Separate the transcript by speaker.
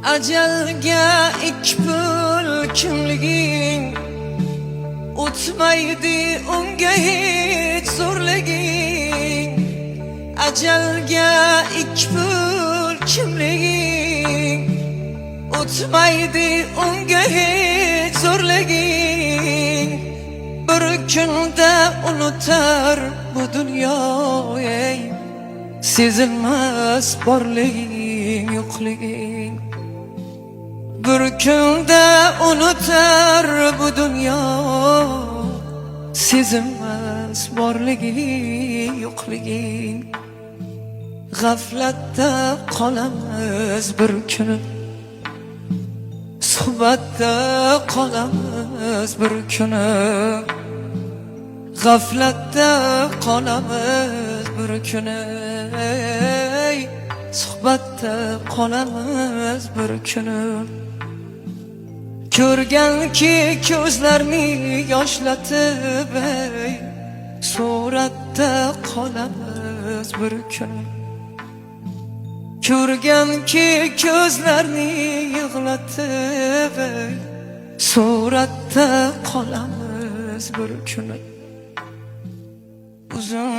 Speaker 1: Ajalga ikbul kimliging o'tmaydi unga hech zo'rliging. Ajalga ikbul kimliging o'tmaydi unga hech zo'rliging. Bir kunda unutar bu dunyo ey, sezilmas borliging yo'qliging. Bir kunda unutar bu dunyo, sezilmas borliging yo'qliging. G'aflatda qolamiz bir kuni, suhbatda qolamiz bir kuni. G'aflatda qolamiz bir kuni, suhbatda qolamiz bir kuni. Ko'rganki ko'zlarni yoshlatib ey, suratda qolamiz bir kuni. Ko'rganki ko'zlarni yig'latib ey, suratda qolamiz bir kuni. Uzun